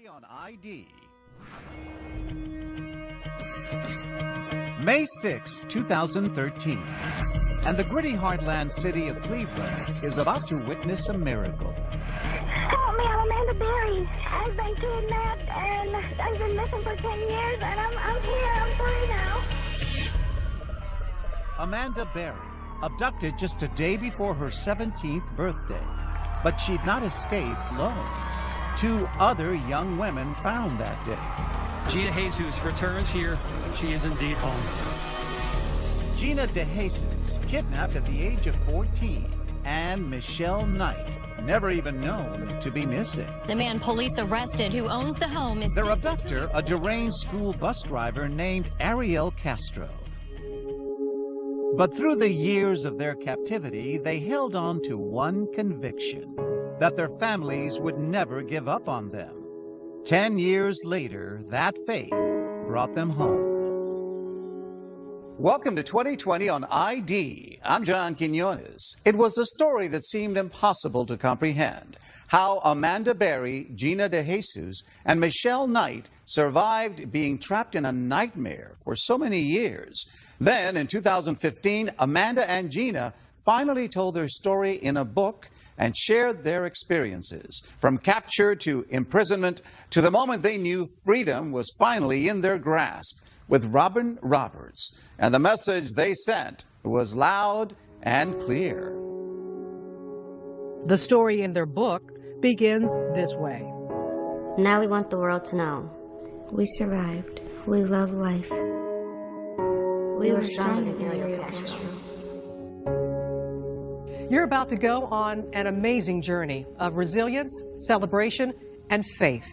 On ID. May 6, 2013, and the gritty heartland city of Cleveland is about to witness a miracle. Help me, I'm Amanda Berry. I've been kidnapped and I've been missing for 10 years and I'm here, I'm free now. Amanda Berry, abducted just a day before her 17th birthday, but she'd not escaped alone. Two other young women found that day. Gina DeJesus returns here. She is indeed home. Gina DeJesus, kidnapped at the age of 14, and Michelle Knight, never even known to be missing. The man police arrested who owns the home is... Their abductor, a deranged school bus driver named Ariel Casrto. But through the years of their captivity, they held on to one conviction: that their families would never give up on them. 10 years later, that fate brought them home. Welcome to 2020 on ID. I'm John Quinones. It was a story that seemed impossible to comprehend. How Amanda Berry, Gina DeJesus, and Michelle Knight survived being trapped in a nightmare for so many years. Then, in 2015, Amanda and Gina finally told their story in a book and shared their experiences, from capture to imprisonment to the moment they knew freedom was finally in their grasp, with Robin Roberts. And the message they sent was loud and clear. The story in their book begins this way. Now we want the world to know. We survived. We love life. We were stronger than Ariel Castro. You're about to go on an amazing journey of resilience, celebration, and faith.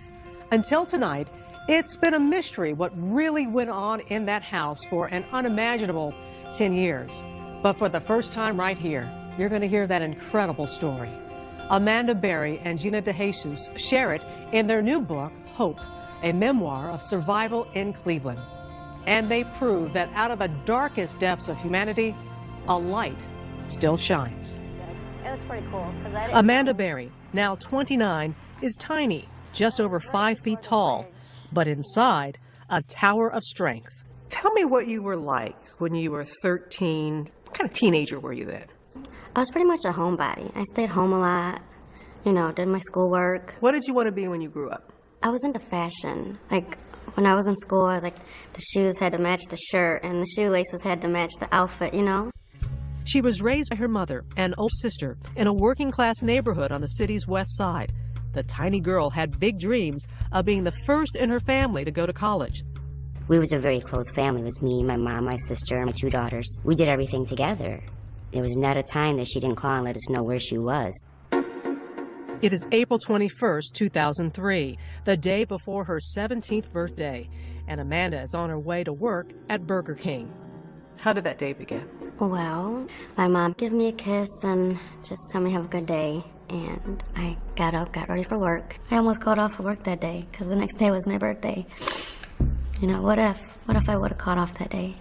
Until tonight, it's been a mystery what really went on in that house for an unimaginable 10 years. But for the first time right here, you're going to hear that incredible story. Amanda Berry and Gina DeJesus share it in their new book, Hope, a memoir of survival in Cleveland. And they prove that out of the darkest depths of humanity, a light still shines. It was pretty cool. Amanda Berry, now 29, is tiny, just over 5 feet tall, but inside, a tower of strength. Tell me what you were like when you were 13. What kind of teenager were you then? I was pretty much a homebody. I stayed home a lot, did my schoolwork. What did you want to be when you grew up? I was into fashion. Like, when I was in school, the shoes had to match the shirt and the shoelaces had to match the outfit, She was raised by her mother and older sister in a working-class neighborhood on the city's west side. The tiny girl had big dreams of being the first in her family to go to college. We was a very close family. It was me, my mom, my sister, and my 2 daughters. We did everything together. There was not a time that she didn't call and let us know where she was. It is April 21st, 2003, the day before her 17th birthday, and Amanda is on her way to work at Burger King. How did that day begin? Well, my mom gave me a kiss and just told me have a good day. And I got up, got ready for work. I almost called off for work that day because the next day was my birthday. What if I would have called off that day?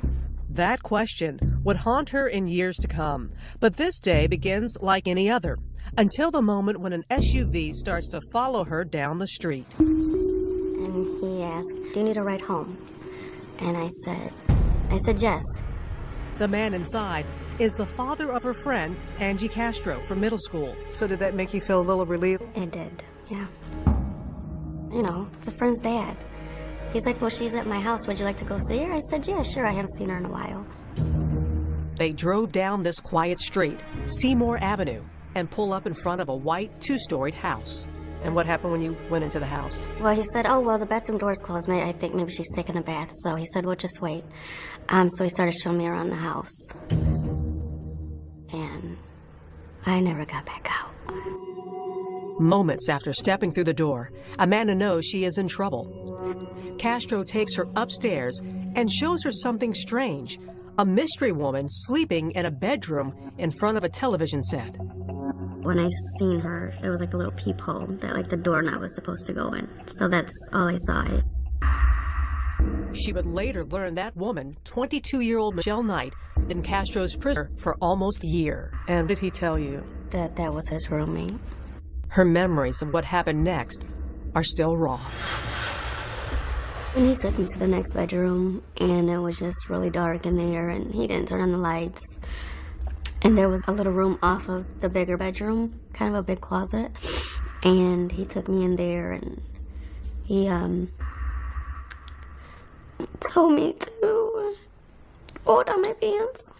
That question would haunt her in years to come. But this day begins like any other, until the moment when an SUV starts to follow her down the street. And he asked, "Do you need a ride home?" And I said yes. The man inside is the father of her friend, Angie Castro, from middle school. So did that make you feel a little relieved? It did, yeah. It's a friend's dad. He's like, "Well, she's at my house. Would you like to go see her?" I said, "Yeah, sure. I haven't seen her in a while." They drove down this quiet street, Seymour Avenue, and pull up in front of a white 2-storied house. And what happened when you went into the house? Well, he said, "Oh, well, the bathroom door's closed. I think maybe she's taking a bath." So he said, "Well, just wait." So he started showing me around the house. And I never got back out. Moments after stepping through the door, Amanda knows she is in trouble. Castro takes her upstairs and shows her something strange, a mystery woman sleeping in a bedroom in front of a television set. When I seen her, it was like a little peephole that the doorknob was supposed to go in. So that's all I saw. She would later learn that woman, 22-year-old Michelle Knight, in Castro's prison for almost a year. And did he tell you? That was his roommate. Her memories of what happened next are still raw. And he took me to the next bedroom, and it was just really dark in there, and he didn't turn on the lights. And there was a little room off of the bigger bedroom, kind of a big closet. And he took me in there, and he told me to pull down my pants.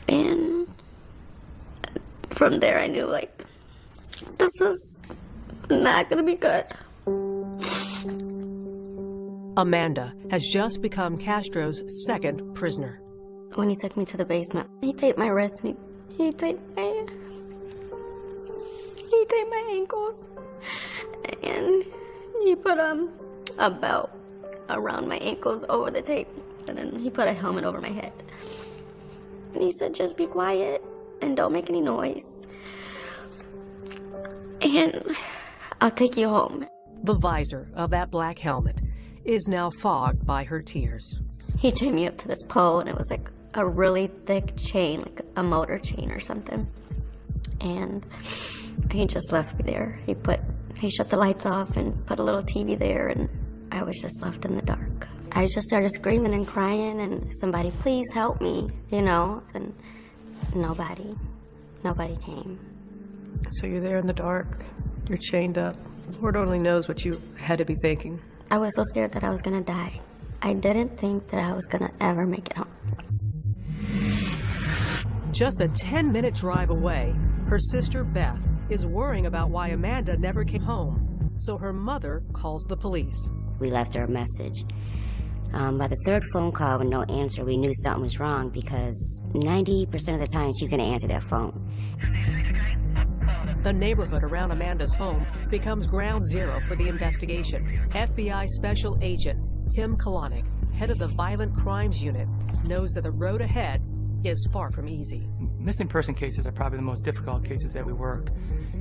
And from there I knew, like, this was not gonna be good. Amanda has just become Castro's second prisoner. When he took me to the basement, he taped my wrist and he taped my ankles, and he put a belt around my ankles over the tape, and then he put a helmet over my head. And he said, just be quiet and don't make any noise, and I'll take you home. The visor of that black helmet is now fogged by her tears. He chained me up to this pole, and it was like a really thick chain, like a motor chain or something. And he just left me there. He shut the lights off and put a little TV there, and I was just left in the dark. I just started screaming and crying, and somebody, please help me, you know, and nobody came. So you're there in the dark, you're chained up. Lord only knows what you had to be thinking. I was so scared that I was gonna die. I didn't think that I was gonna ever make it home. Just a 10-minute drive away, her sister Beth is worrying about why Amanda never came home. So her mother calls the police. We left her a message. By the third phone call with no answer, we knew something was wrong because 90% of the time she's going to answer that phone. The neighborhood around Amanda's home becomes ground zero for the investigation. FBI Special Agent Tim Kalanick, head of the Violent Crimes Unit, knows that the road ahead is far from easy. Missing person cases are probably the most difficult cases that we work.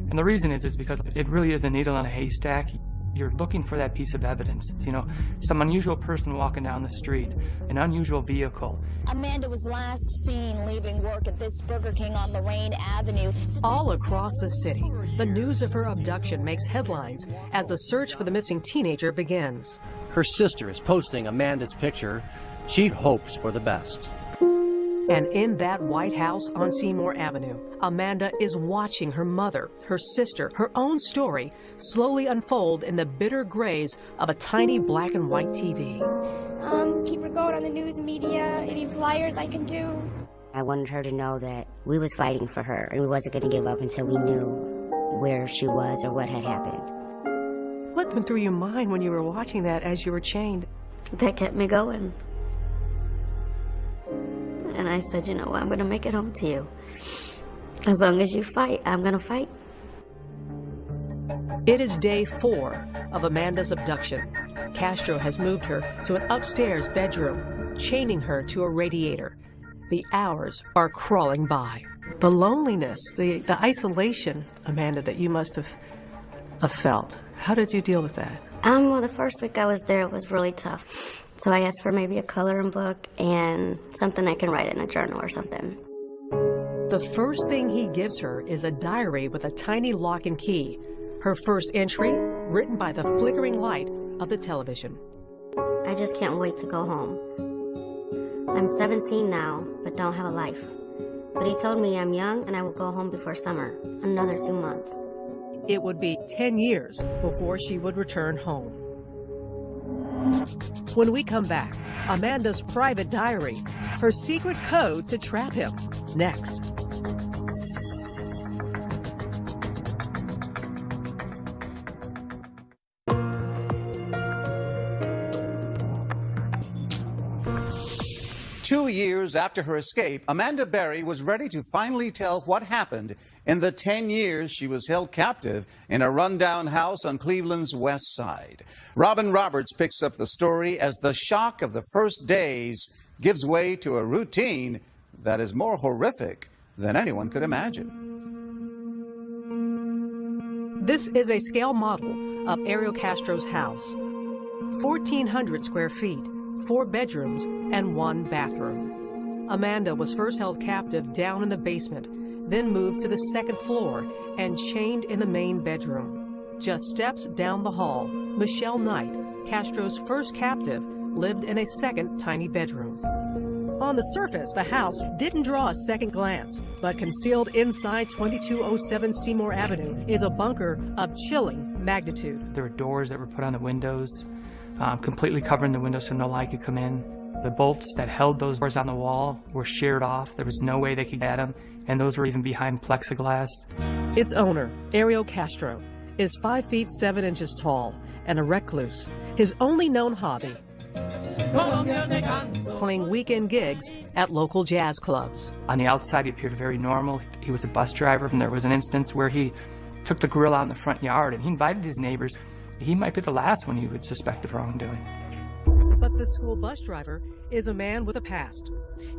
And the reason is because it really is a needle in a haystack. You're looking for that piece of evidence. You know, some unusual person walking down the street, an unusual vehicle. Amanda was last seen leaving work at this Burger King on Lorraine Avenue. All across the city, the news of her abduction makes headlines as a search for the missing teenager begins. Her sister is posting Amanda's picture. She hopes for the best. And in that White House on Seymour Avenue, Amanda is watching her mother, her sister, her own story slowly unfold in the bitter grays of a tiny black and white TV. Keep her going on the news media, any flyers I can do. I wanted her to know that we was fighting for her and we wasn't going to give up until we knew where she was or what had happened. What went through your mind when you were watching that as you were chained? That kept me going. And I said, you know what, I'm going to make it home to you. As long as you fight, I'm going to fight. It is day 4 of Amanda's abduction. Castro has moved her to an upstairs bedroom, chaining her to a radiator. The hours are crawling by. The loneliness, the isolation, Amanda, that you must have felt. How did you deal with that? Well, the first week I was there, it was really tough. So I asked for maybe a coloring book and something I can write in a journal or something. The first thing he gives her is a diary with a tiny lock and key. Her first entry, written by the flickering light of the television. I just can't wait to go home. I'm 17 now, but don't have a life. But he told me I'm young and I will go home before summer, another 2 months. It would be 10 years before she would return home. When we come back, Amanda's private diary, her secret code to trap him, next. Two years after her escape, Amanda Berry was ready to finally tell what happened in the 10 years she was held captive in a rundown house on Cleveland's west side. Robin Roberts picks up the story as the shock of the first days gives way to a routine that is more horrific than anyone could imagine. This is a scale model of Ariel Castro's house. 1,400 square feet. 4 bedrooms and 1 bathroom. Amanda was first held captive down in the basement. then moved to the second floor and chained in the main bedroom. Just steps down the hall, Michelle Knight, Castro's first captive, lived in a second tiny bedroom. On the surface, the house didn't draw a second glance, but concealed inside 2207 Seymour Avenue is a bunker of chilling magnitude. There were doors that were put on the windows, completely covering the windows so no light could come in. The bolts that held those doors on the wall were sheared off. There was no way they could get them, and those were even behind plexiglass. Its owner, Ariel Casrto, is 5 feet 7 inches tall and a recluse. His only known hobby, playing weekend gigs at local jazz clubs. On the outside, he appeared very normal. He was a bus driver, and there was an instance where he took the grill out in the front yard, and he invited his neighbors. He might be the last one you would suspect of wrongdoing. But the school bus driver is a man with a past.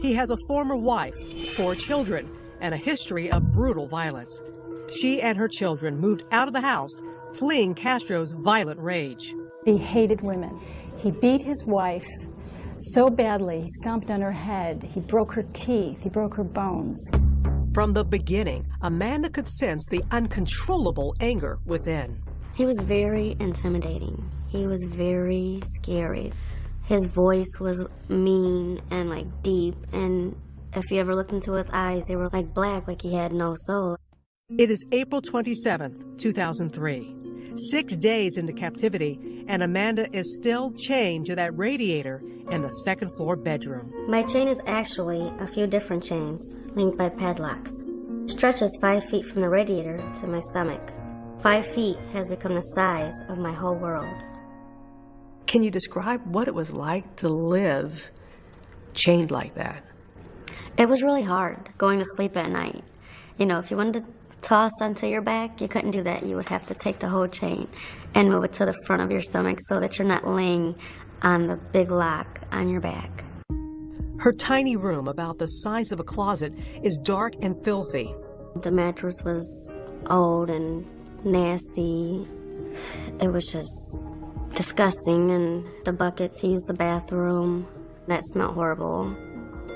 He has a former wife, 4 children, and a history of brutal violence. She and her children moved out of the house, fleeing Castro's violent rage. He hated women. He beat his wife so badly, he stomped on her head, he broke her teeth, he broke her bones. From the beginning, Amanda could sense the uncontrollable anger within. He was very intimidating. He was very scary. His voice was mean and like deep, and if you ever looked into his eyes, they were like black, like he had no soul. It is April 27th, 2003. 6 days into captivity, and Amanda is still chained to that radiator in the second floor bedroom. My chain is actually a few different chains linked by padlocks. It stretches 5 feet from the radiator to my stomach. 5 feet has become the size of my whole world. Can you describe what it was like to live chained like that? It was really hard going to sleep at night. You know, if you wanted to toss onto your back, you couldn't do that. You would have to take the whole chain and move it to the front of your stomach so that you're not laying on the big lock on your back. Her tiny room, about the size of a closet, is dark and filthy. The mattress was old and nasty. It was just disgusting, and the buckets, he used the bathroom. That smelled horrible.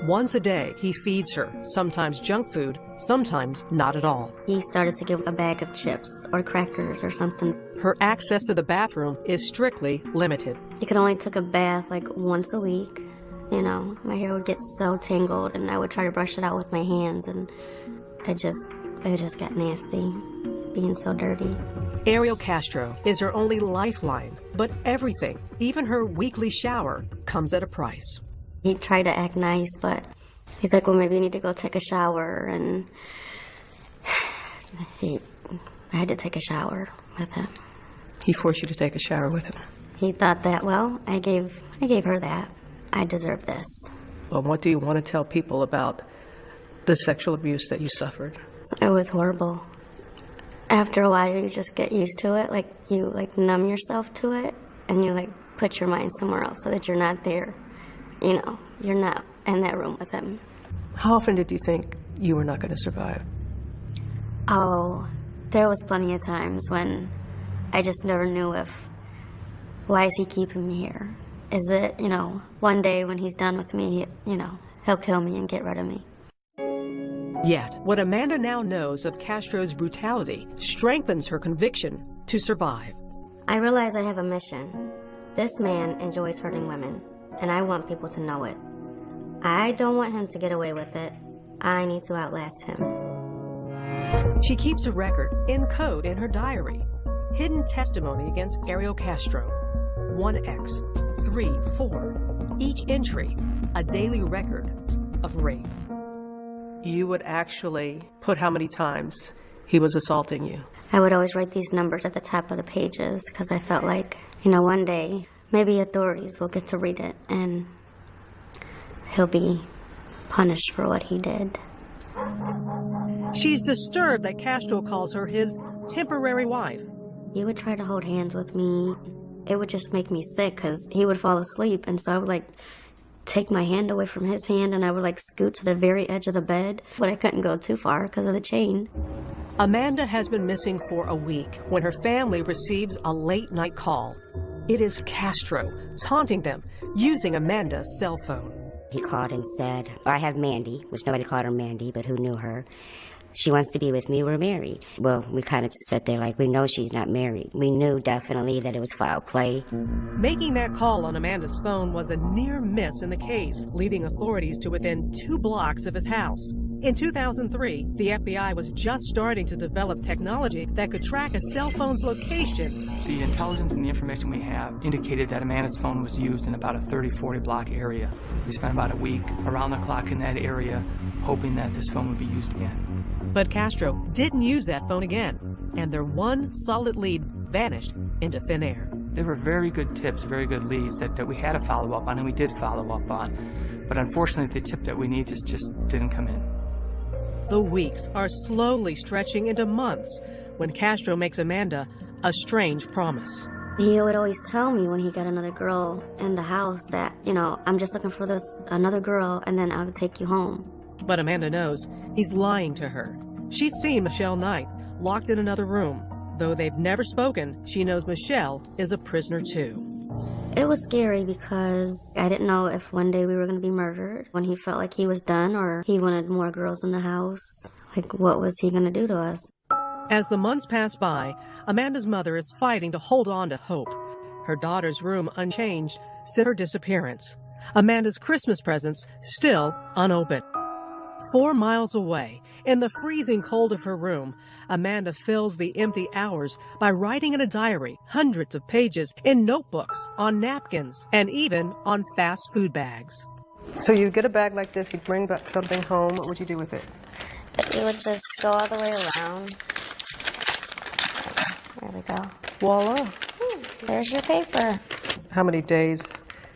Once a day, he feeds her, sometimes junk food, sometimes not at all. He started to give a bag of chips or crackers or something. Her access to the bathroom is strictly limited. You could only take a bath like once a week. You know, my hair would get so tangled, and I would try to brush it out with my hands, and it just got nasty, being so dirty. Ariel Casrto is her only lifeline, but everything, even her weekly shower, comes at a price. He tried to act nice, but he's like, well, maybe you need to go take a shower, and I had to take a shower with him. He forced you to take a shower with him? He thought that, well, I gave her that. I deserve this. Well, what do you want to tell people about the sexual abuse that you suffered? It was horrible. After a while, you just get used to it. Like, you numb yourself to it, and you put your mind somewhere else so that you're not there. You know, you're not in that room with him. How often did you think you were not going to survive? Oh, there was plenty of times when I just never knew why is he keeping me here? Is it, one day when he's done with me, he'll kill me and get rid of me. Yet, what Amanda now knows of Castro's brutality strengthens her conviction to survive. I realize I have a mission. This man enjoys hurting women, and I want people to know it. I don't want him to get away with it. I need to outlast him. She keeps a record in code in her diary. Hidden testimony against Ariel Casrto. 1X, 3, 4. Each entry, a daily record of rape. You would actually put how many times he was assaulting you? I would always write these numbers at the top of the pages because I felt like, one day maybe authorities will get to read it and he'll be punished for what he did. She's disturbed that Casrto calls her his temporary wife. He would try to hold hands with me. It would just make me sick because he would fall asleep, and so I would take my hand away from his hand, and I would scoot to the very edge of the bed, but I couldn't go too far because of the chain. Amanda has been missing for a week when her family receives a late-night call. It is Casrto taunting them using Amanda's cell phone. He called and said, I have Mandy, which nobody called her Mandy, but who knew her. She wants to be with me. We're married. Well, we kind of just sat there like we know she's not married. We knew definitely that it was foul play. Making that call on Amanda's phone was a near miss in the case, leading authorities to within 2 blocks of his house. In 2003, the FBI was just starting to develop technology that could track a cell phone's location. The intelligence and the information we have indicated that Amanda's phone was used in about a 30-40 block area. We spent about a week around the clock in that area, hoping that this phone would be used again. But Casrto didn't use that phone again, and their one solid lead vanished into thin air. They were very good tips, very good leads that we had to follow up on, and we did follow up on. But unfortunately, the tip that we need just didn't come in. The weeks are slowly stretching into months when Casrto makes Amanda a strange promise. He would always tell me when he got another girl in the house that, you know, I'm just looking for another girl and then I'll take you home. But Amanda knows he's lying to her. She's seen Michelle Knight locked in another room. Though they've never spoken, she knows Michelle is a prisoner too. It was scary because I didn't know if one day we were going to be murdered, when he felt like he was done or he wanted more girls in the house. Like, what was he going to do to us? As the months pass by, Amanda's mother is fighting to hold on to hope. Her daughter's room unchanged since her disappearance. Amanda's Christmas presents still unopened. 4 miles away, in the freezing cold of her room, Amanda fills the empty hours by writing in a diary, hundreds of pages, in notebooks, on napkins, and even on fast food bags. So you get a bag like this, you'd bring back something home, what would you do with it? We would just sew all the way around. There we go. Voila. There's your paper. How many days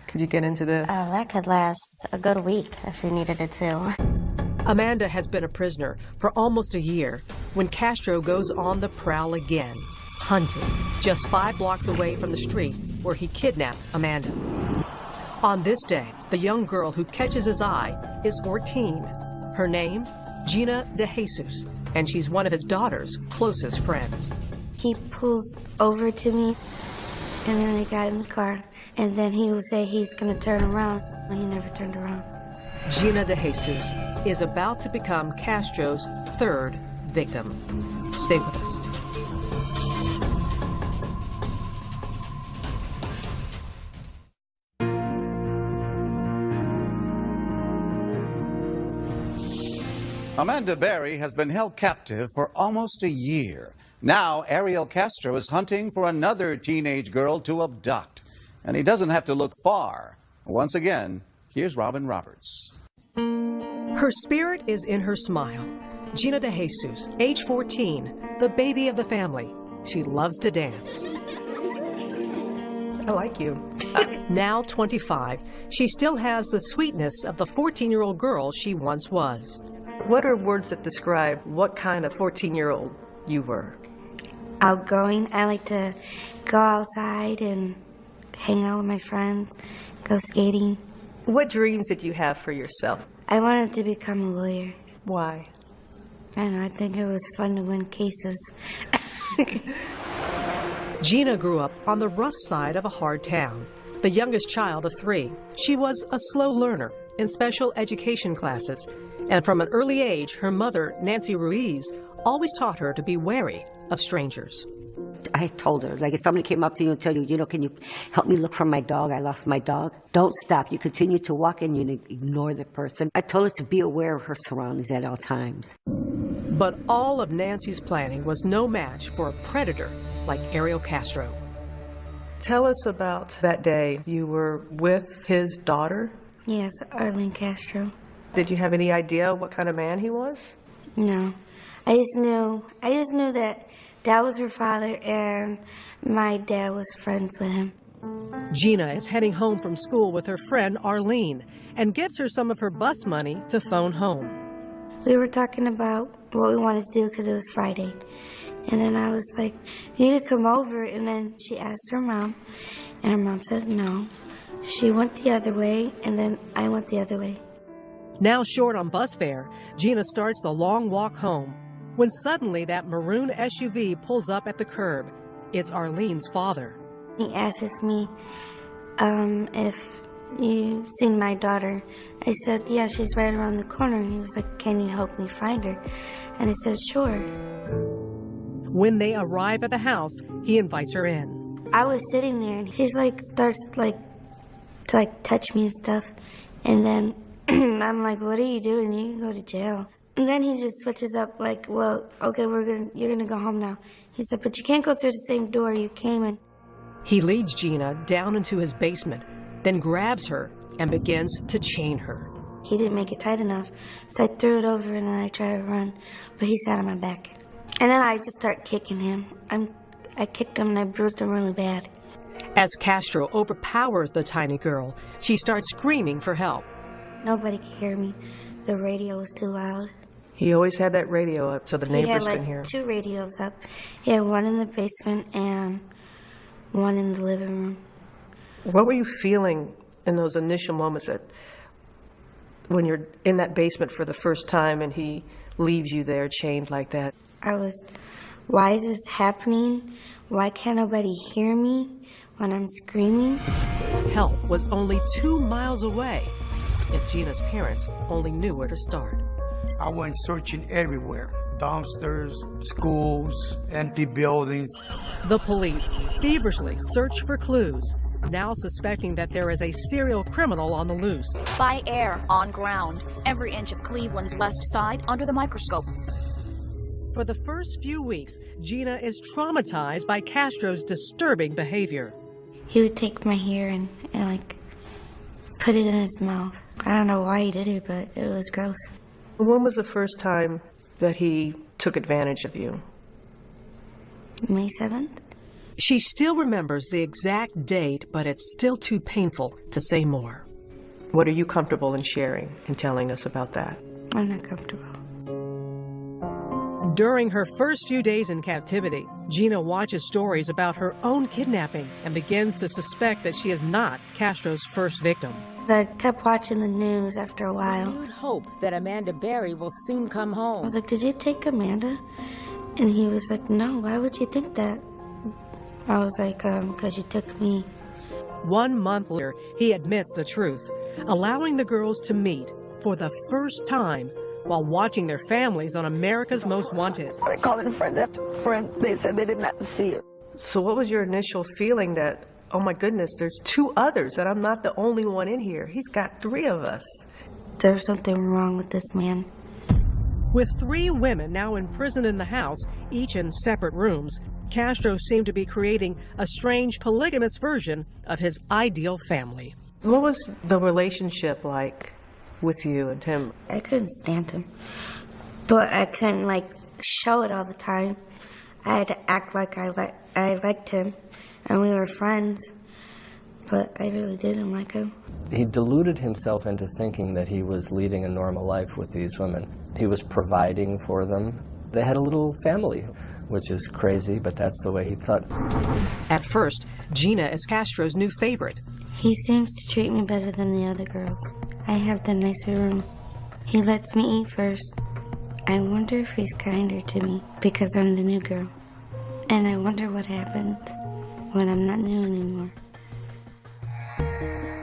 could you get into this? Oh, that could last a good week if you needed it to. Amanda has been a prisoner for almost a year when Casrto goes on the prowl again, hunting just 5 blocks away from the street where he kidnapped Amanda. On this day, the young girl who catches his eye is 14. Her name, Gina DeJesus, and she's one of his daughter's closest friends. He pulls over to me, and then I got in the car, and then he would say he's going to turn around, and he never turned around. Gina DeJesus is about to become Castro's 3rd victim. Stay with us. Amanda Berry has been held captive for almost a year. Now, Ariel Casrto is hunting for another teenage girl to abduct. And he doesn't have to look far. Once again, here's Robin Roberts. Her spirit is in her smile. Gina DeJesus, age 14, the baby of the family. She loves to dance. I like you. Now 25, she still has the sweetness of the 14-year-old girl she once was. What are words that describe what kind of 14-year-old you were? Outgoing. I like to go outside and hang out with my friends, go skating. What dreams did you have for yourself? I wanted to become a lawyer. Why? I don't know, I think it was fun to win cases. Gina grew up on the rough side of a hard town. The youngest child of 3, she was a slow learner in special education classes. And from an early age, her mother, Nancy Ruiz, always taught her to be wary of strangers. I told her, like, if somebody came up to you and tell you, can you help me look for my dog? I lost my dog. Don't stop. You continue to walk and you ignore the person. I told her to be aware of her surroundings at all times. But all of Nancy's planning was no match for a predator like Ariel Casrto. Tell us about that day you were with his daughter. Yes, Ariel Casrto. Did you have any idea what kind of man he was? No. I just knew that Dad was her father and my dad was friends with him. Gina is heading home from school with her friend Arlene and gives her some of her bus money to phone home. We were talking about what we wanted to do because it was Friday. And then I was like, you could come over. And then she asked her mom, and her mom says no. She went the other way, and then I went the other way. Now short on bus fare, Gina starts the long walk home when suddenly that maroon SUV pulls up at the curb. It's Arlene's father. He asks me if you seen my daughter? I said, yeah, she's right around the corner. He was like, can you help me find her? And I said, sure. When they arrive at the house, he invites her in. I was sitting there, and he's like, starts to touch me and stuff. And then I'm like, what are you doing? You can go to jail. And then he just switches up like, well, okay, you're gonna go home now. He said, but you can't go through the same door you came in. He leads Gina down into his basement, then grabs her and begins to chain her. He didn't make it tight enough, so I threw it over and then I tried to run, but he sat on my back. And then I just started kicking him. I kicked him and I bruised him really bad. As Casrto overpowers the tiny girl, she starts screaming for help. Nobody could hear me. The radio was too loud. He always had that radio up so the neighbors can hear. He had 2 radios up. He had one in the basement and one in the living room. What were you feeling in those initial moments when you're in that basement for the first time and he leaves you there chained like that? I was, why is this happening? Why can't nobody hear me when I'm screaming? Help was only 2 miles away. If Gina's parents only knew where to start. I went searching everywhere. Dumpsters, schools, empty buildings. The police feverishly search for clues, now suspecting that there is a serial criminal on the loose. By air, on ground, every inch of Cleveland's west side under the microscope. For the first few weeks, Gina is traumatized by Castro's disturbing behavior. He would take my hair and put it in his mouth. I don't know why he did it, but it was gross. When was the first time that he took advantage of you? May 7th. She still remembers the exact date, but it's still too painful to say more. What are you comfortable in sharing and telling us about that? I'm not comfortable. During her first few days in captivity, Gina watches stories about her own kidnapping and begins to suspect that she is not Castro's first victim. I kept watching the news after a while. You would hope that Amanda Berry will soon come home. I was like, did you take Amanda? And he was like, no, why would you think that? I was like, because you took me. 1 month later, he admits the truth, allowing the girls to meet for the first time while watching their families on America's Most Wanted. I called in friends after friends. They said they did not see her. So what was your initial feeling that, oh my goodness, there's 2 others, that I'm not the only one in here? He's got 3 of us. There's something wrong with this man. With 3 women now imprisoned in the house, each in separate rooms, Casrto seemed to be creating a strange polygamous version of his ideal family. What was the relationship like with you and him? I couldn't stand him, but I couldn't show it all the time. I had to act like I liked him, and we were friends, but I really didn't like him. He deluded himself into thinking that he was leading a normal life with these women. He was providing for them. They had a little family, which is crazy, but that's the way he thought. At first, Gina is Castro's new favorite. He seems to treat me better than the other girls. I have the nicer room. He lets me eat first. I wonder if he's kinder to me because I'm the new girl. And I wonder what happens when I'm not new anymore.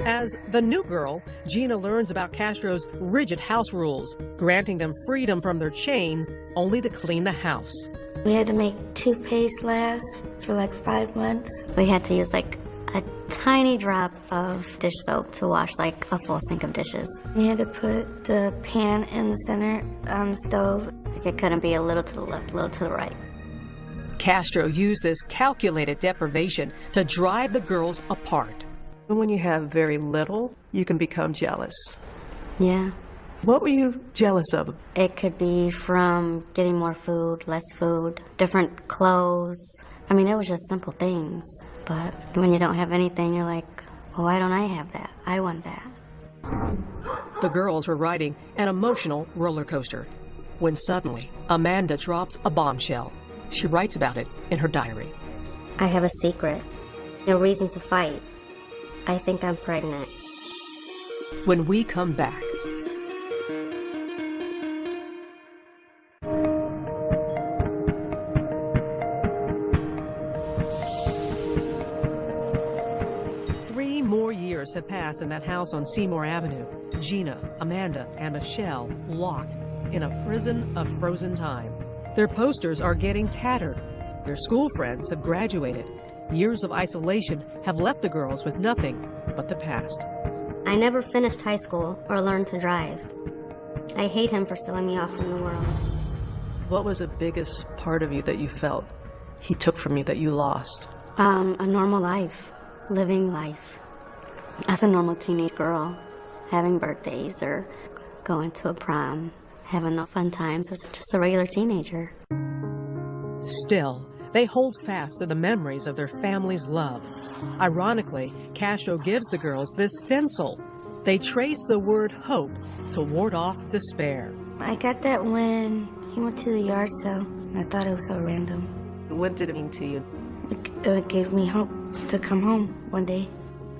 As the new girl, Gina learns about Castro's rigid house rules, granting them freedom from their chains only to clean the house. We had to make toothpaste last for 5 months. We had to use a tiny drop of dish soap to wash a full sink of dishes. We had to put the pan in the center on the stove. It couldn't be a little to the left, a little to the right. Castro used this calculated deprivation to drive the girls apart. When you have very little, you can become jealous. Yeah. What were you jealous of? It could be from getting more food, less food, different clothes. I mean, it was just simple things. But when you don't have anything, you're like, well, why don't I have that? I want that. The girls were riding an emotional roller coaster when suddenly Amanda drops a bombshell. She writes about it in her diary. I have a secret. No reason to fight. I think I'm pregnant. When we come back. more years have passed in that house on Seymour Avenue. Gina, Amanda, and Michelle locked in a prison of frozen time. Their posters are getting tattered. Their school friends have graduated. Years of isolation have left the girls with nothing but the past. I never finished high school or learned to drive. I hate him for selling me off from the world. What was the biggest part of you that you felt he took from you that you lost? A normal life, living life. As a normal teenage girl, having birthdays or going to a prom, having the fun times as just a regular teenager. Still, they hold fast to the memories of their family's love. Ironically, Casrto gives the girls this stencil. They trace the word hope to ward off despair. I got that when he went to the yard sale. I thought it was so random. What did it mean to you? It gave me hope to come home one day.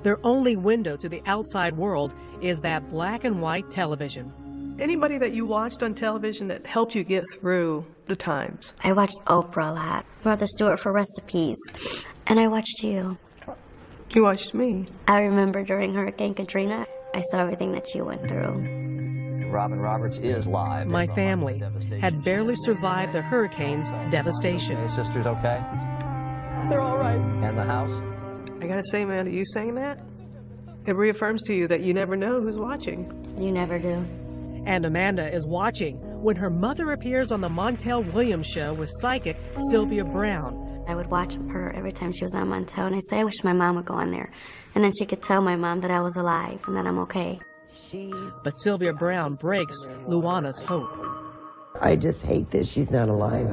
Their only window to the outside world is that black and white television. Anybody that you watched on television that helped you get through the times? I watched Oprah a lot, Martha Stewart for recipes, and I watched you. You watched me? I remember during Hurricane Katrina, I saw everything that you went through. Robin Roberts is live. My family had barely survived the hurricane's devastation. Okay, sister's okay? They're all right. And the house? I gotta say, Amanda, you saying that? It reaffirms to you that you never know who's watching. You never do. And Amanda is watching when her mother appears on the Montel Williams show with psychic Sylvia Brown. I would watch her every time she was on Montel, and I'd say, I wish my mom would go on there. And then she could tell my mom that I was alive and that I'm okay. But Sylvia Brown breaks Luana's hope. I just hate that she's not alive.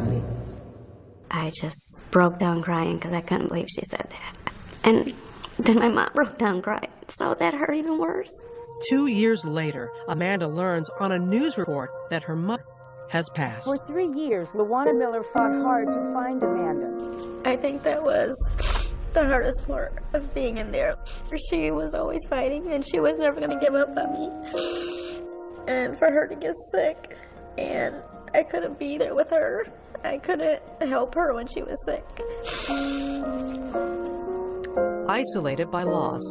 I just broke down crying because I couldn't believe she said that. And then my mom broke down crying, so that hurt even worse. 2 years later, Amanda learns on a news report that her mother has passed. For 3 years, Luana Miller fought hard to find Amanda. I think that was the hardest part of being in there. She was always fighting, and she was never going to give up on me. And for her to get sick, and I couldn't be there with her. I couldn't help her when she was sick. Isolated by loss,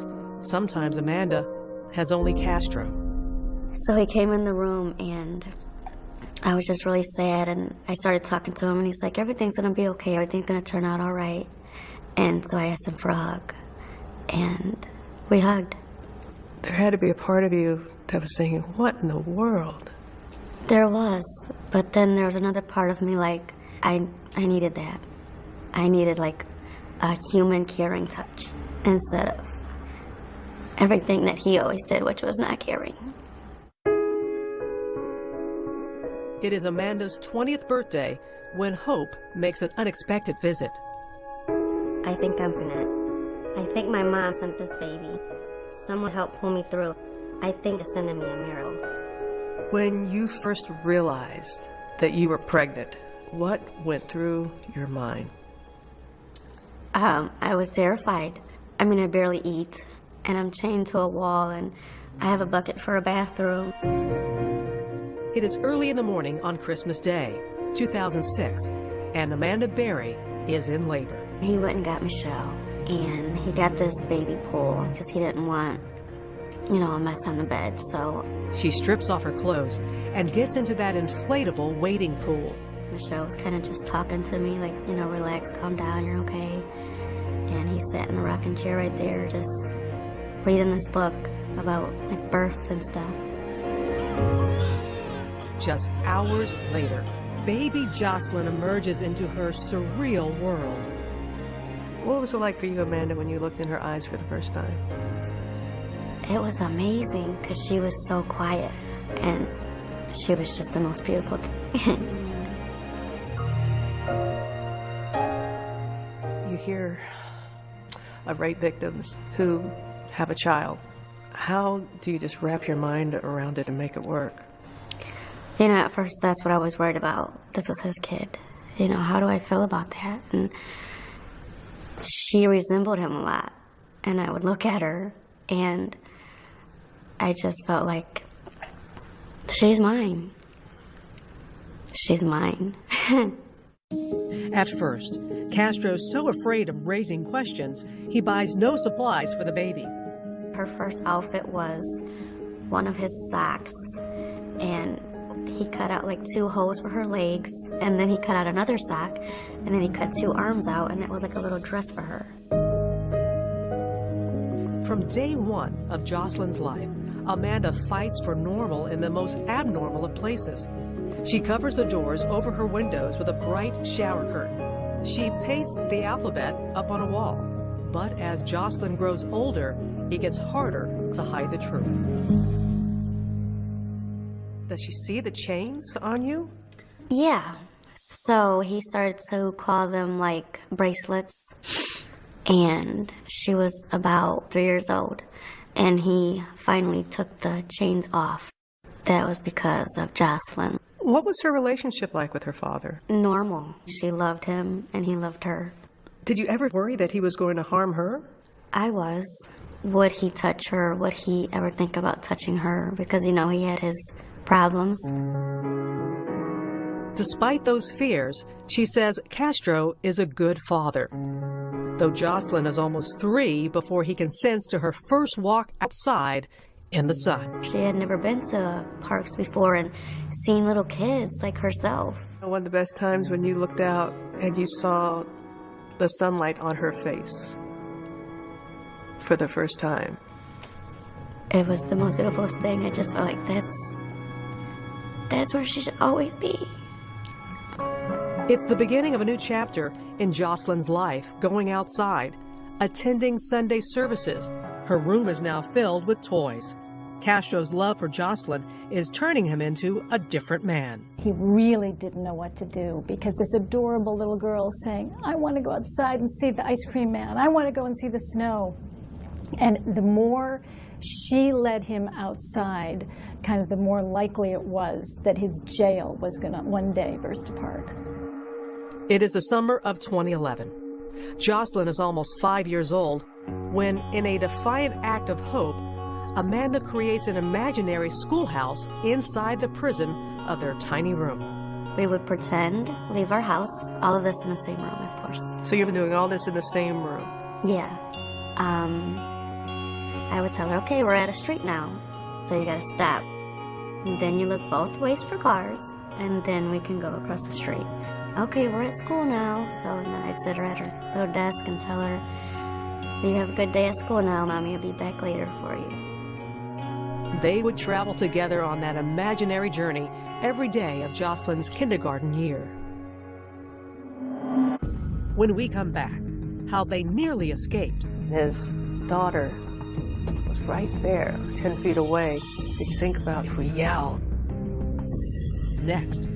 sometimes Amanda has only Casrto. So he came in the room, and I was just really sad, and I started talking to him, and he's like, everything's going to be okay. Everything's going to turn out all right. And so I asked him for a hug, and we hugged. There had to be a part of you that was thinking, what in the world? There was, but then there was another part of me like, I needed that. I needed like a human caring touch instead of everything that he always did, which was not caring. It is Amanda's 20th birthday when Hope makes an unexpected visit. I think I'm pregnant. I think my mom sent this baby. Someone helped pull me through. I think just sending me a miracle. When you first realized that you were pregnant, what went through your mind? I was terrified. I mean, I barely eat, and I'm chained to a wall, and I have a bucket for a bathroom. It is early in the morning on Christmas Day, 2006, and Amanda Berry is in labor. He went and got Michelle, and he got this baby pool because he didn't want, you know, a mess on the bed, so. She strips off her clothes and gets into that inflatable wading pool. Michelle was kind of just talking to me like, you know, relax, calm down, you're okay. And he sat in the rocking chair right there just reading this book about like birth and stuff. Just hours later, baby Jocelyn emerges into her surreal world. What was it like for you, Amanda, when you looked in her eyes for the first time? It was amazing because she was so quiet and she was just the most beautiful thing. You hear of rape victims who have a child. How do you just wrap your mind around it and make it work? You know, at first that's what I was worried about. This is his kid. You know, how do I feel about that? And she resembled him a lot. And I would look at her and I just felt like, she's mine. She's mine. At first, Castro's so afraid of raising questions, he buys no supplies for the baby. her first outfit was one of his socks, and he cut out like 2 holes for her legs, and then he cut out another sock, and then he cut 2 arms out, and it was like a little dress for her. From day one of Jocelyn's life, Amanda fights for normal in the most abnormal of places. She covers the doors over her windows with a bright shower curtain. She pastes the alphabet up on a wall. But as Jocelyn grows older, it gets harder to hide the truth. Does she see the chains on you? Yeah. So he started to call them like bracelets, and she was about 3 years old, and he finally took the chains off. That was because of Jocelyn. What was her relationship like with her father? Normal. She loved him, and he loved her. Did you ever worry that he was going to harm her? I was. Would he touch her? Would he ever think about touching her? Because, you know, he had his problems. Despite those fears, she says Casrto is a good father. Though Jocelyn is almost 3 before he consents to her first walk outside in the sun. She had never been to parks before and seen little kids like herself. One of the best times when you looked out and you saw the sunlight on her face for the first time. It was the most beautiful thing. I just felt like that's where she should always be. It's the beginning of a new chapter in Jocelyn's life, going outside, attending Sunday services. Her room is now filled with toys. Castro's love for Jocelyn is turning him into a different man. He really didn't know what to do because this adorable little girl saying, I want to go outside and see the ice cream man. I want to go and see the snow. And the more she led him outside, kind of the more likely it was that his jail was going to one day burst apart. It is the summer of 2011. Jocelyn is almost 5 years old when, in a defiant act of hope, Amanda creates an imaginary schoolhouse inside the prison of their tiny room. We would pretend, leave our house, all of this in the same room, of course. So you've been doing all this in the same room? Yeah. I would tell her, okay, we're at a street now, so you gotta stop. And then you look both ways for cars, and then we can go across the street. Okay, we're at school now, so and then I'd sit her at her little desk and tell her, you have a good day at school now, Mommy will be back later for you. They would travel together on that imaginary journey every day of Jocelyn's kindergarten year. When we come back, how they nearly escaped. His daughter was right there, 10 feet away. Did you think about if we yelled? Next.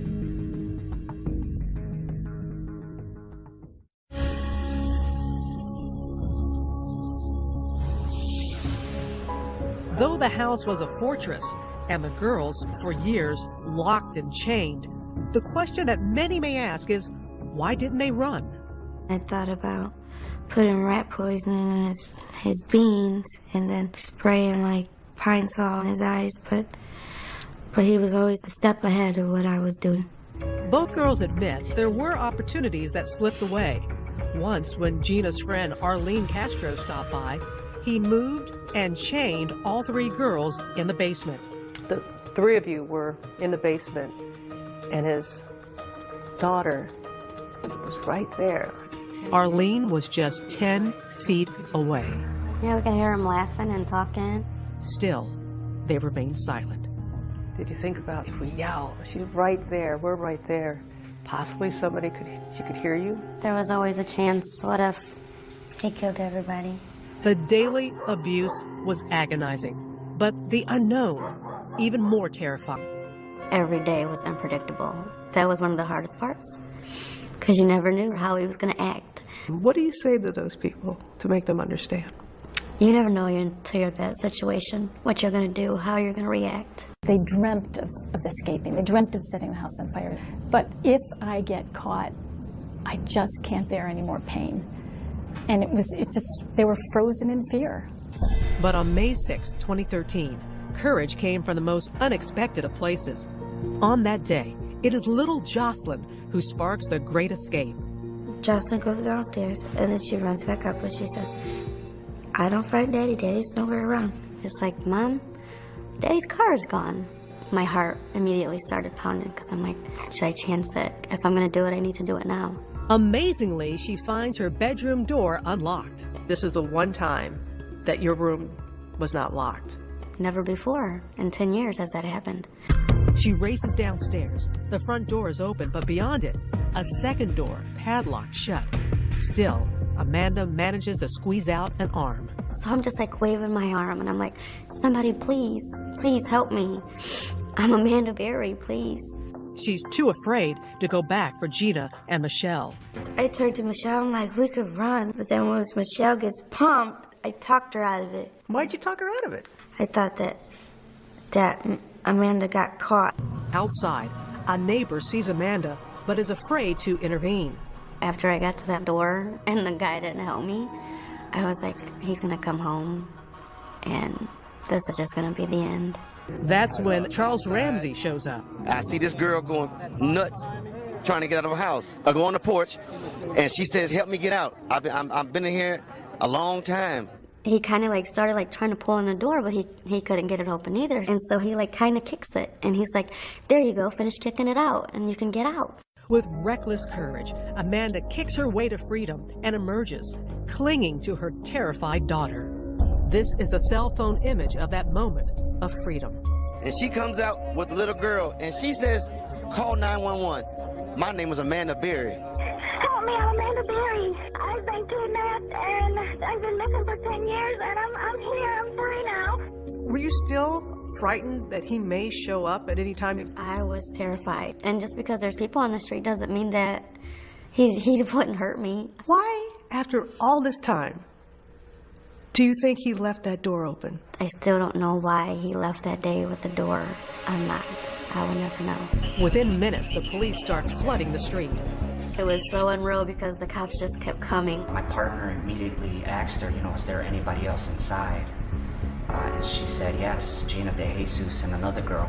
Though the house was a fortress and the girls, for years, locked and chained, the question that many may ask is, why didn't they run? I thought about putting rat poison in his beans and then spraying like pine saw in his eyes, but he was always a step ahead of what I was doing. Both girls admit there were opportunities that slipped away. Once, when Gina's friend Arlene Casrto stopped by, he moved and chained all 3 girls in the basement. The 3 of you were in the basement, and his daughter was right there. Arlene was just 10 feet away. Yeah, we could hear him laughing and talking. Still, they remained silent. Did you think about if we yell? She's right there, we're right there. Possibly she could hear you? There was always a chance. What if he killed everybody? The daily abuse was agonizing, but the unknown, even more terrifying. Every day was unpredictable. That was one of the hardest parts, because you never knew how he was going to act. What do you say to those people to make them understand? You never know until you're in that situation, what you're going to do, how you're going to react. They dreamt of escaping. They dreamt of setting the house on fire. But if I get caught, I just can't bear any more pain. And they were frozen in fear. But on May 6, 2013, courage came from the most unexpected of places. On that day, it is little Jocelyn who sparks the great escape. Jocelyn goes downstairs, and then she runs back up, and she says, I don't find Daddy. Daddy's nowhere around. It's like, Mom, Daddy's car is gone. My heart immediately started pounding because I'm like, should I chance it? If I'm going to do it, I need to do it now. Amazingly, she finds her bedroom door unlocked. This is the one time that your room was not locked. Never before. In 10 years has that happened. She races downstairs. The front door is open, but beyond it, a second door, padlocked shut. Still, Amanda manages to squeeze out an arm. So I'm just like waving my arm and I'm like, somebody please, please help me. I'm Amanda Berry, please. She's too afraid to go back for Gina and Michelle. I turned to Michelle, I'm like, we could run. But then once Michelle gets pumped, I talked her out of it. Why'd you talk her out of it? I thought that Amanda got caught. Outside, a neighbor sees Amanda, but is afraid to intervene. After I got to that door and the guy didn't help me, I was like, he's gonna come home and this is just gonna be the end. That's when Charles Ramsey shows up. I see this girl going nuts, trying to get out of her house. I go on the porch and she says, help me get out. I've been in here a long time. He kind of like started like trying to pull on the door, but he couldn't get it open either. And so he like kind of kicks it and he's like, there you go, finish kicking it out and you can get out. With reckless courage, Amanda kicks her way to freedom and emerges, clinging to her terrified daughter. This is a cell phone image of that moment of freedom. And she comes out with the little girl and she says, call 911. My name is Amanda Berry. Help me, I'm Amanda Berry. I've been kidnapped and I've been missing for 10 years and I'm here, I'm free now. Were you still frightened that he may show up at any time? I was terrified. And just because there's people on the street doesn't mean that he wouldn't hurt me. Why, after all this time, do you think he left that door open? I still don't know why he left that day with the door unlocked. I will never know. Within minutes, the police start flooding the street. It was so unreal because the cops just kept coming. My partner immediately asked her, is there anybody else inside? And she said, yes, Gina DeJesus and another girl.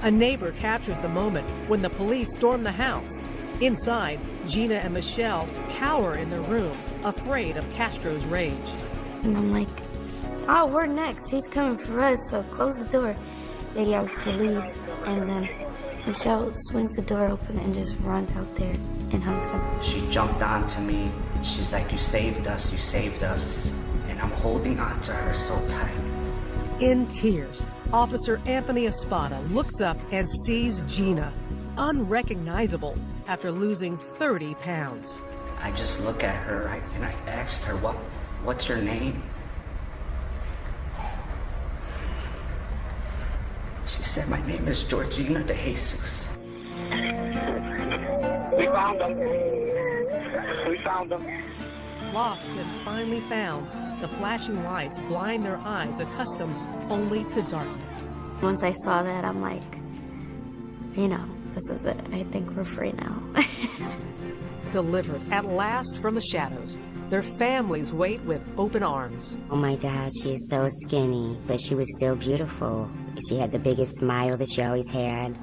A neighbor captures the moment when the police storm the house. Inside, Gina and Michelle cower in their room, afraid of Castro's rage. And I'm like, oh, we're next. He's coming for us, so close the door. They yell police, and then Michelle swings the door open and just runs out there and hugs him. She jumped onto me. She's like, you saved us, you saved us. And I'm holding on to her so tight. In tears, Officer Anthony Espada looks up and sees Gina, unrecognizable after losing 30 pounds. I just look at her and I asked her, what's your name? She said, my name is Georgina DeJesus. We found them. We found them. Lost and finally found, the flashing lights blind their eyes accustomed only to darkness. Once I saw that, I'm like, this is it. I think we're free now. Delivered at last from the shadows, their families wait with open arms. Oh my God, she is so skinny, but she was still beautiful. She had the biggest smile that she always had.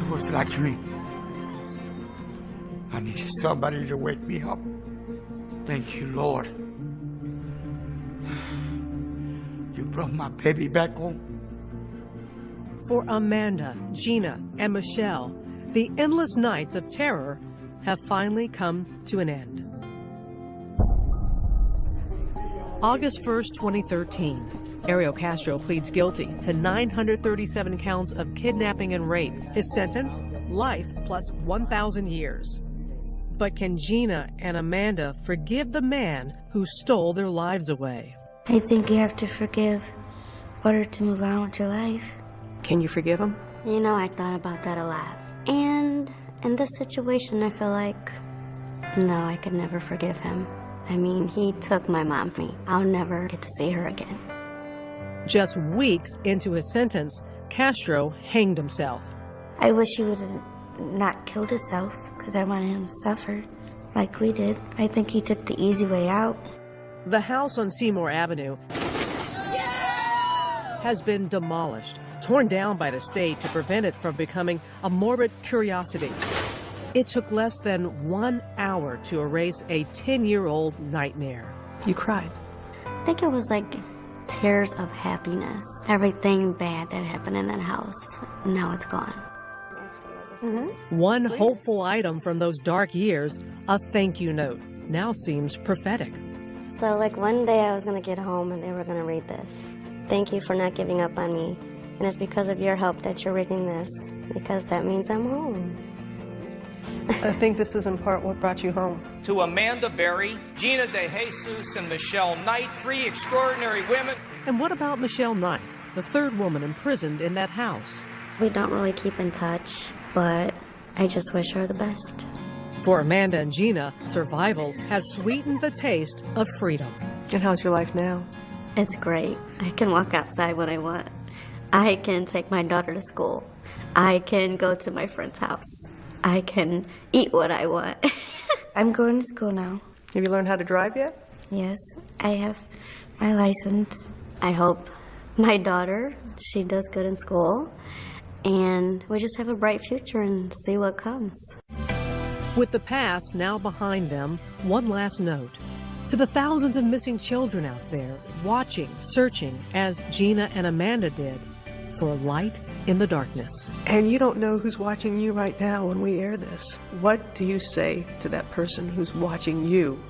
It was like me. I needed somebody to wake me up. Thank you, Lord. You brought my baby back home. For Amanda, Gina, and Michelle, the endless nights of terror have finally come to an end. August 1st, 2013, Ariel Casrto pleads guilty to 937 counts of kidnapping and rape. His sentence, life plus 1,000 years. But can Gina and Amanda forgive the man who stole their lives away? I think you have to forgive in order to move on with your life. Can you forgive him? I thought about that a lot. And in this situation, I feel like, no, I could never forgive him. I mean, he took my mom from me. I'll never get to see her again. Just weeks into his sentence, Casrto hanged himself. I wish he would have not killed himself because I wanted him to suffer like we did. I think he took the easy way out. The house on Seymour Avenue has been demolished, torn down by the state to prevent it from becoming a morbid curiosity. It took less than 1 hour to erase a 10-year-old nightmare. You cried. I think it was like tears of happiness. Everything bad that happened in that house, now it's gone. One hopeful item from those dark years, a thank you note, now seems prophetic. So like one day I was gonna get home and they were gonna read this. Thank you for not giving up on me. And it's because of your help that you're reading this, because that means I'm home. I think this is in part what brought you home. To Amanda Berry, Gina DeJesus, and Michelle Knight, 3 extraordinary women. And what about Michelle Knight, the third woman imprisoned in that house? We don't really keep in touch, but I just wish her the best. For Amanda and Gina, survival has sweetened the taste of freedom. And how's your life now? It's great. I can walk outside when I want. I can take my daughter to school. I can go to my friend's house. I can eat what I want. I'm going to school now. Have you learned how to drive yet? Yes, I have my license. I hope my daughter, she does good in school, and we just have a bright future and see what comes. With the past now behind them, one last note. To the thousands of missing children out there, watching, searching, as Gina and Amanda did, for a light in the darkness. And you don't know who's watching you right now when we air this. What do you say to that person who's watching you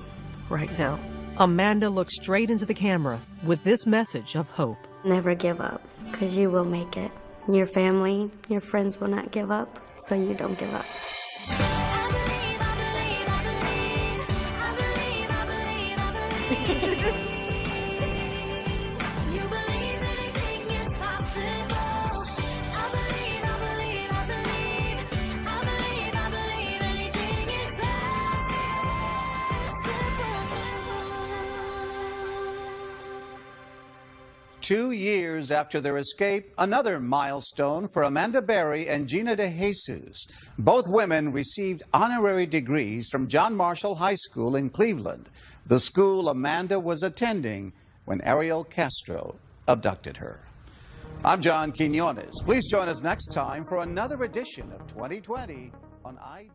right now? Amanda looked straight into the camera with this message of hope. Never give up, because you will make it. Your family, your friends will not give up, so you don't give up. Two years after their escape, another milestone for Amanda Berry and Gina DeJesus. Both women received honorary degrees from John Marshall High School in Cleveland, the school Amanda was attending when Ariel Casrto abducted her. I'm John Quinones. Please join us next time for another edition of 2020 on ID.